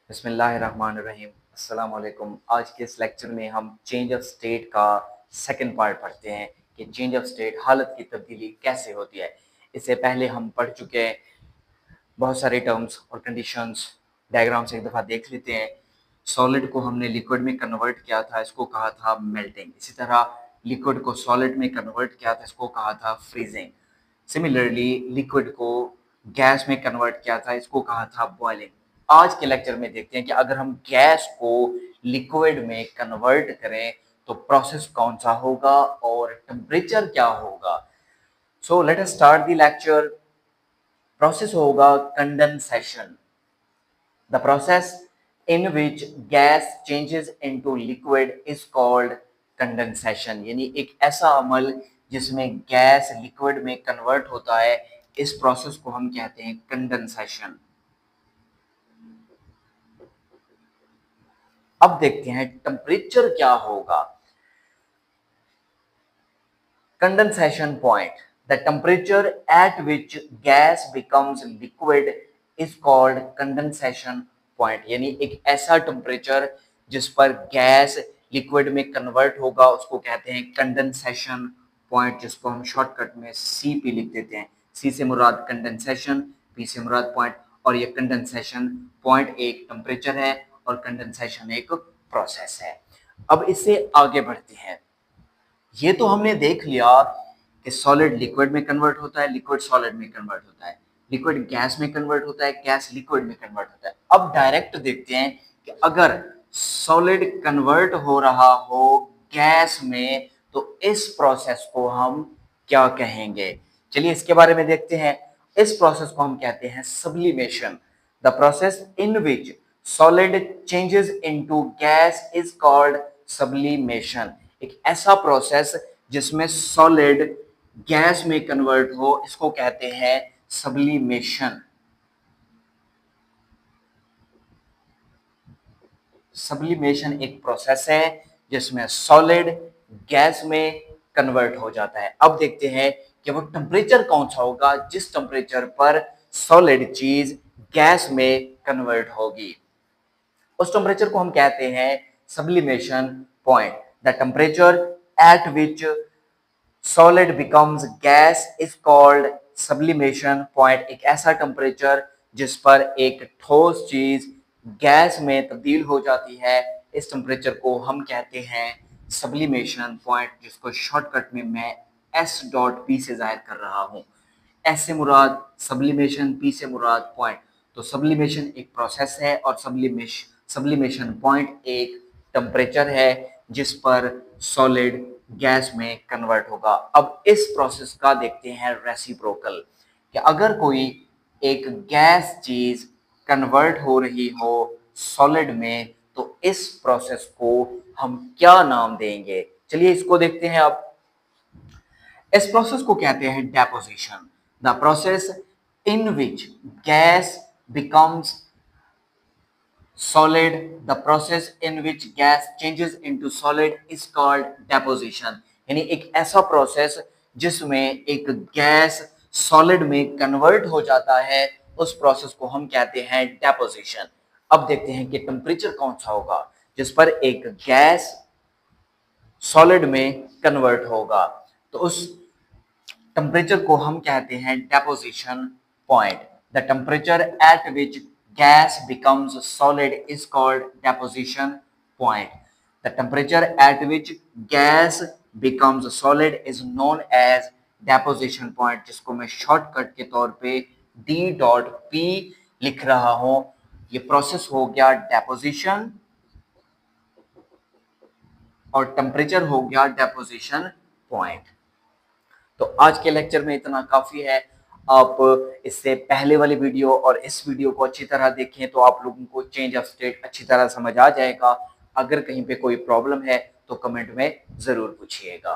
बिस्मिल्लाहिर्रहमानिर्रहीम। अस्सलाम वालेकुम। आज के इस लेक्चर में हम चेंज ऑफ स्टेट का सेकंड पार्ट पढ़ते हैं कि चेंज ऑफ स्टेट हालत की तब्दीली कैसे होती है। इससे पहले हम पढ़ चुके हैं बहुत सारे टर्म्स और कंडीशंस। डायग्राम से एक दफ़ा देख लेते हैं। सॉलिड को हमने लिक्विड में कन्वर्ट किया था, इसको कहा था मेल्टिंग। इसी तरह लिक्विड को सॉलिड में कन्वर्ट किया था, इसको कहा था फ्रीजिंग। सिमिलरली लिक्विड को गैस में कन्वर्ट किया था, इसको कहा था बॉइलिंग। आज के लेक्चर में देखते हैं कि अगर हम गैस को लिक्विड में कन्वर्ट करें तो प्रोसेस कौन सा होगा और टेम्परेचर क्या होगा। So let us start the lecture. Process होगा condensation, the process in which gas changes into liquid is called condensation. यानी एक ऐसा अमल जिसमें गैस लिक्विड में कन्वर्ट होता है, इस प्रोसेस को हम कहते हैं कंडेंसेशन। अब देखते हैं टेम्परेचर क्या होगा। Condensation point, the temperature at which gas becomes liquid is called condensation point. यानी एक ऐसा टेम्परेचर जिस पर गैस लिक्विड में कन्वर्ट होगा उसको कहते हैं कंडेंसेशन पॉइंट, जिसको हम शॉर्टकट में CP लिख देते हैं। C से मुराद कंडेंसेशन, P से मुराद पॉइंट। और ये कंडेंसेशन पॉइंट एक टेम्परेचर है और कंडेंसेशन एक प्रोसेस है। अब इससे आगे बढ़ते हैं। ये तो हमने देख लिया कि सॉलिड लिक्विड में कन्वर्ट होता है, लिक्विड सॉलिड में कन्वर्ट होता है, लिक्विड गैस में कन्वर्ट होता है, गैस लिक्विड में कन्वर्ट होता है। अब डायरेक्ट देखते हैं कि अगर सॉलिड कन्वर्ट हो रहा हो गैस में तो इस प्रोसेस को हम क्या कहेंगे। चलिए इसके बारे में देखते हैं। इस प्रोसेस को हम कहते हैं sublimation. The process in which solid changes into gas is called sublimation. एक ऐसा प्रोसेस जिसमें सॉलिड गैस में कन्वर्ट हो, इसको कहते हैं सब्लिमेशन। सब्लिमेशन एक प्रोसेस है जिसमें सॉलिड गैस में कन्वर्ट हो जाता है। अब देखते हैं कि वो टेम्परेचर कौन सा होगा जिस टेम्परेचर पर सॉलिड चीज गैस में कन्वर्ट होगी। उस टेम्परेचर को हम कहते हैं sublimation point. The temperature at which solid becomes gas is called sublimation point. एक ऐसा टेम्परेचर जिस पर एक ठोस चीज गैस में तब्दील हो जाती है, इस टेम्परेचर को हम कहते हैं सब्लिमेशन पॉइंट, जिसको शॉर्टकट में मैं S.P से जाहिर कर रहा हूं। S से मुराद सब्लिमेशन, P से मुराद पॉइंट। तो सब्लिमेशन एक प्रोसेस है और सब्लिमेशन पॉइंट एक टेम्परेचर है जिस पर सॉलिड गैस में कन्वर्ट होगा। अब इस प्रोसेस का देखते हैं रेसिप्रोकल, कि अगर कोई एक गैस चीज कन्वर्ट हो रही हो सॉलिड में तो इस प्रोसेस को हम क्या नाम देंगे। चलिए इसको देखते हैं। अब इस प्रोसेस को कहते हैं deposition. The process in which gas becomes solid, the process in which gas changes into solid is called deposition। यानी एक ऐसा प्रोसेस जिसमें एक गैस सॉलिड में कन्वर्ट हो जाता है, उस प्रोसेस को हम कहते हैं डेपोजिशन। अब देखते हैं कि टेम्परेचर कौन सा होगा जिस पर एक गैस सॉलिड में कन्वर्ट होगा, तो उस टेम्परेचर को हम कहते हैं deposition point. The temperature at which gas becomes solid is called deposition point. The temperature at which gas becomes solid is known as deposition point, जिसको मैं शॉर्टकट के तौर पे D.P लिख रहा हूं। ये प्रोसेस हो गया डेपोजिशन और टेम्परेचर हो गया डेपोजिशन पॉइंट। तो आज के लेक्चर में इतना काफी है। आप इससे पहले वाली वीडियो और इस वीडियो को अच्छी तरह देखें तो आप लोगों को चेंज ऑफ स्टेट अच्छी तरह समझ आ जाएगा। अगर कहीं पे कोई प्रॉब्लम है तो कमेंट में जरूर पूछिएगा।